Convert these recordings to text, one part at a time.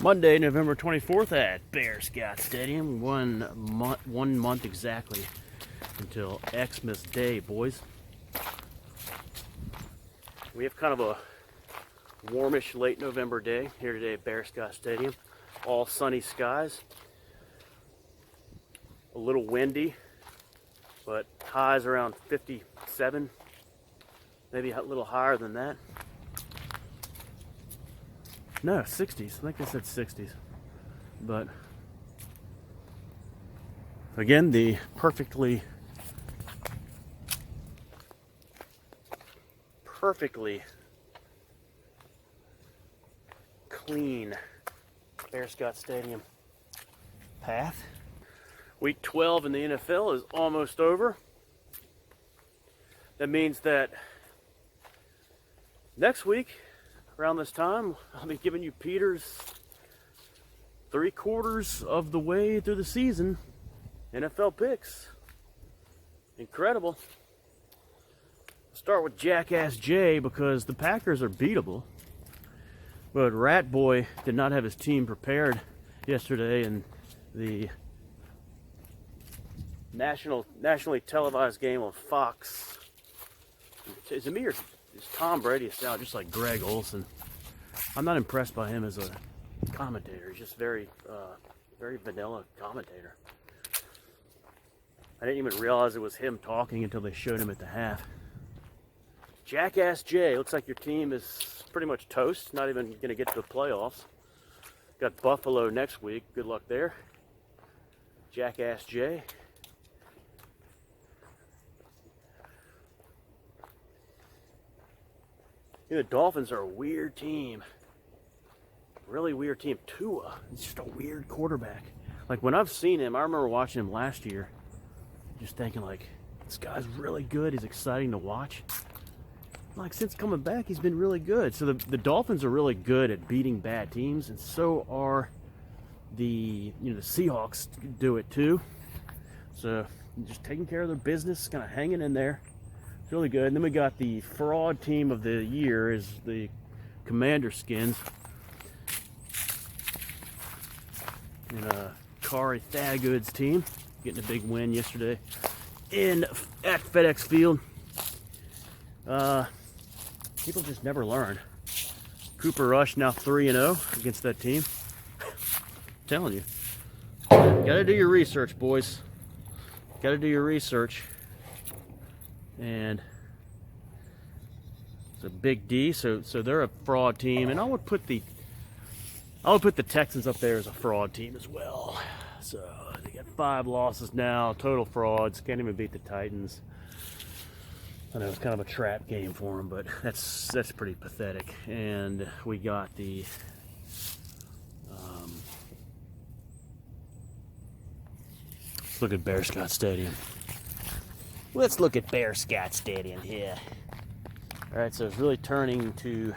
Monday, November 24th at Bearscott Stadium. 1 month exactly until Xmas Day, boys. We have kind of a warmish late November day here today at Bearscott Stadium. All sunny skies. A little windy, but highs around 57, maybe a little higher than that. No, 60s. I think they said 60s. But again, the perfectly clean Bearscott Stadium path. Week 12 in the NFL is almost over. That means that next week, around this time, I'll be giving you Peter's 3/4 of the way through the season NFL picks. Incredible. Start with Jackass Jay because the Packers are beatable. But Rat Boy did not have his team prepared yesterday in the nationally televised game on Fox. Is it me or is Tom Brady sound just like Greg Olson? I'm not impressed by him as a commentator. He's just very vanilla commentator. I didn't even realize it was him talking until they showed him at the half. Jackass Jay, looks like your team is pretty much toast. Not even going to get to the playoffs. Got Buffalo next week. Good luck there. Jackass Jay. The Dolphins are a weird team. Really weird team. Tua is just a weird quarterback. Like when I've seen him, I remember watching him last year, just thinking like, this guy's really good. He's exciting to watch. Like since coming back, he's been really good. So the Dolphins are really good at beating bad teams, and so are the Seahawks do it too. So just taking care of their business, kind of hanging in there. It's really good. And then we got the fraud team of the year is the Commander Skins. And Kari Thaggood's team getting a big win yesterday at FedEx Field. People just never learn. Cooper Rush now 3-0 against that team. I'm telling you. Gotta do your research, boys. Gotta do your research. And it's a big D, so they're a fraud team, and I would put the Texans up there as a fraud team as well. So they got 5 losses now, total frauds. Can't even beat the Titans. I know it's kind of a trap game for them, but that's pretty pathetic. And we got the let's look at Bearscott Stadium. Let's look at Bearscott Stadium here. All right, so it's really turning to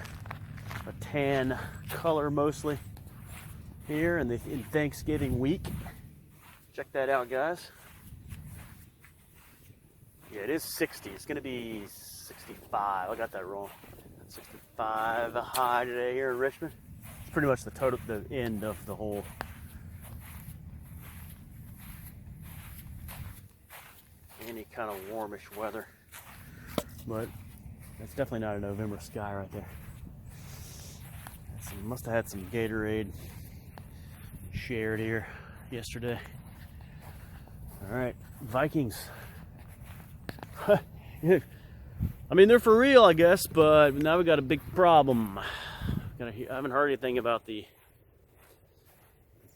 a tan color mostly here in Thanksgiving week. Check that out, guys. Yeah, it is 60. It's going to be 65. I got that wrong. 65 high today here in Richmond. It's pretty much the end of the whole any kind of warmish weather, but that's definitely not a November sky right there. Must have had some Gatorade shared here yesterday. All right, Vikings. I mean, they're for real, I guess, but now we got a big problem. I haven't heard anything about the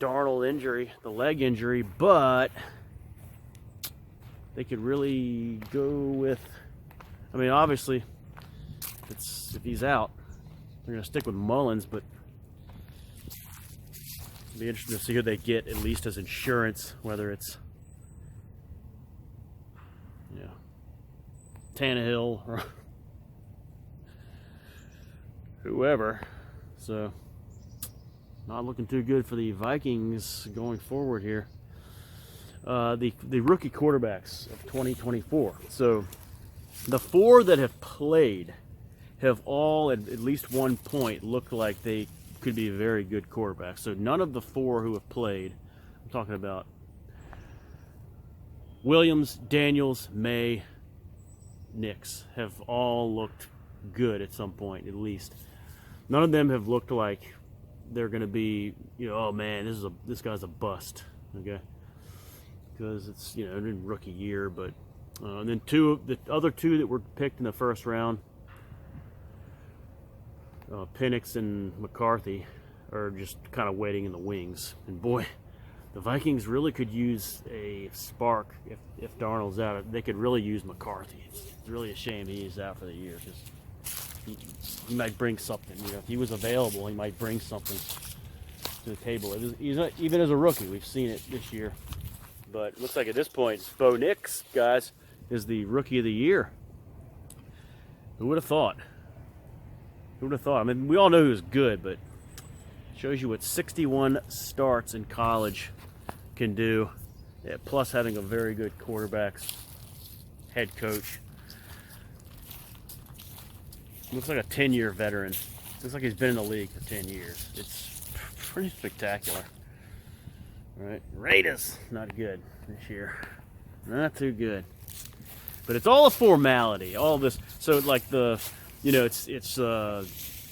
Darnold injury, the leg injury, but they could really go with, I mean, obviously, if he's out, they're going to stick with Mullins, but it'll be interesting to see who they get, at least as insurance, whether it's, Tannehill or whoever. So, not looking too good for the Vikings going forward here. The rookie quarterbacks of 2024. So the 4 that have played have all at least one point looked like they could be very good quarterbacks. So none of the 4 who have played, I'm talking about Williams, Daniels, May, Nix, have all looked good at some point, at least. None of them have looked like they're going to be, oh man, this guy's a bust, okay? Because it's, in rookie year, but and then the other 2 that were picked in the first round, Penix and McCarthy, are just kind of waiting in the wings. And boy, the Vikings really could use a spark if Darnold's out. They could really use McCarthy. It's really a shame he's out for the year because he might bring something. If he was available, he might bring something to the table. Even as a rookie, we've seen it this year. But it looks like at this point, Bo Nix, guys, is the rookie of the year. Who would have thought? Who would have thought? I mean, we all know he was good, but it shows you what 61 starts in college can do. Yeah, plus having a very good quarterbacks, head coach. Looks like a 10-year veteran. Looks like he's been in the league for 10 years. It's pretty spectacular. All right, Raiders, not good this year. Not too good. But it's all a formality. All this. So like it's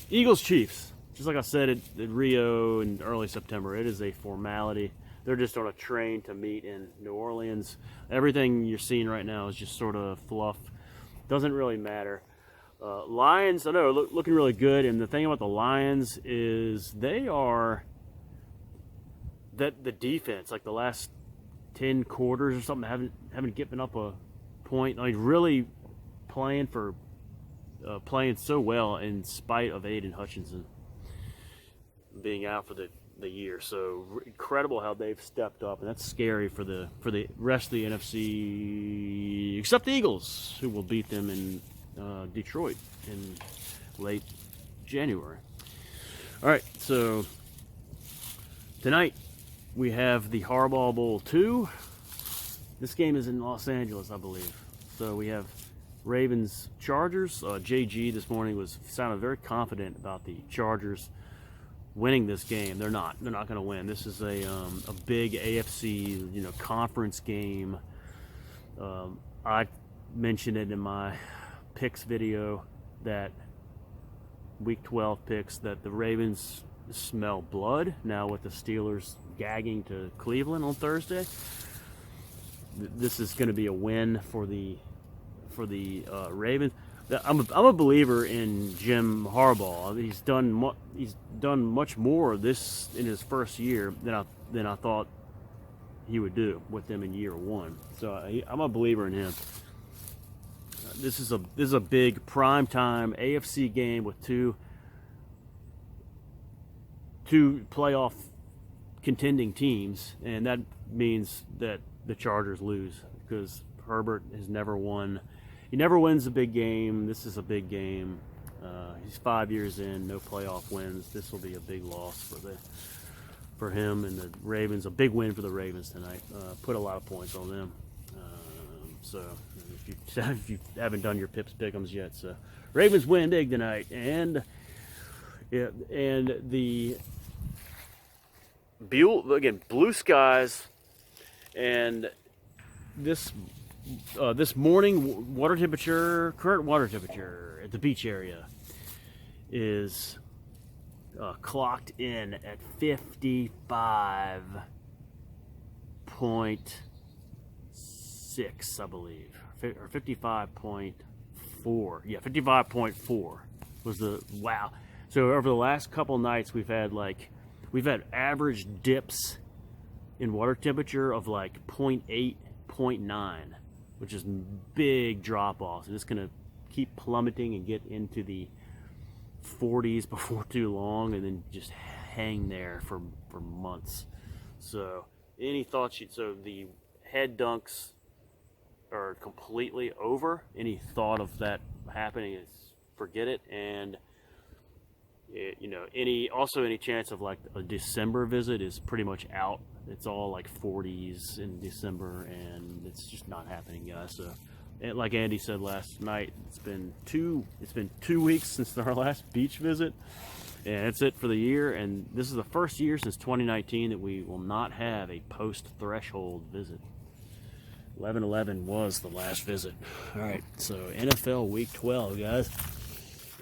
Eagles Chiefs. Just like I said at Rio in early September, it is a formality. They're just on a train to meet in New Orleans. Everything you're seeing right now is just sort of fluff. Doesn't really matter. Lions, I know, looking really good. And the thing about the Lions is they are that the defense, like the last 10 quarters or something, haven't given up a point. Like really playing so well in spite of Aiden Hutchinson being out for the year. So incredible how they've stepped up, and that's scary for the rest of the NFC, except the Eagles, who will beat them in Detroit in late January. All right, so tonight we have the Harbaugh Bowl 2. This game is in Los Angeles, I believe. So we have Ravens Chargers. JG this morning sounded very confident about the Chargers winning this game. They're not going to win. This is a big AFC conference game. I mentioned it in my picks video, that week 12 picks, that the Ravens smell blood now with the Steelers gagging to Cleveland on Thursday. This is going to be a win for the Ravens. I'm a believer in Jim Harbaugh. He's done much more this in his first year than I thought he would do with them in year 1. So I'm a believer in him. This is a big primetime AFC game with two playoff contending teams, and that means that the Chargers lose because Herbert has never won. He never wins a big game. This is a big game. He's 5 years in, no playoff wins. This will be a big loss for him and the Ravens. A big win for the Ravens tonight. Put a lot of points on them. So if you haven't done your Pips Pick'ems yet, so Ravens win big tonight, and the blue skies, and this morning current water temperature at the beach area is clocked in at 55.6, I believe, or 55.4. Yeah, 55.4 was the wow. So over the last couple nights, we've had average dips in water temperature of like 0.8, 0.9, which is big drop-offs, and it's going to keep plummeting and get into the 40s before too long, and then just hang there for months. So any thoughts? So the head dunks are completely over. Any thought of that happening is forget it. And any chance of like a December visit is pretty much out. It's all like 40s in December, and it's just not happening, guys. So, and like Andy said last night, it's been 2 weeks since our last beach visit, And that's it for the year. And this is the first year since 2019 that we will not have a post-threshold visit. 11/11 was the last visit. All right, so NFL Week 12, guys.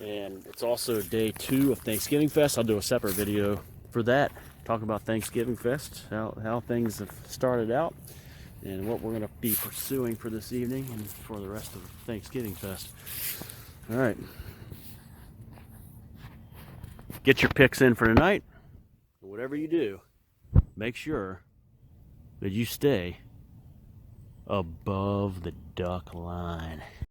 And it's also day 2 of Thanksgiving Fest. I'll do a separate video for that. Talk about Thanksgiving Fest, how things have started out, and what we're going to be pursuing for this evening and for the rest of Thanksgiving Fest. All right. Get your picks in for tonight. Whatever you do, make sure that you stay above the duck line.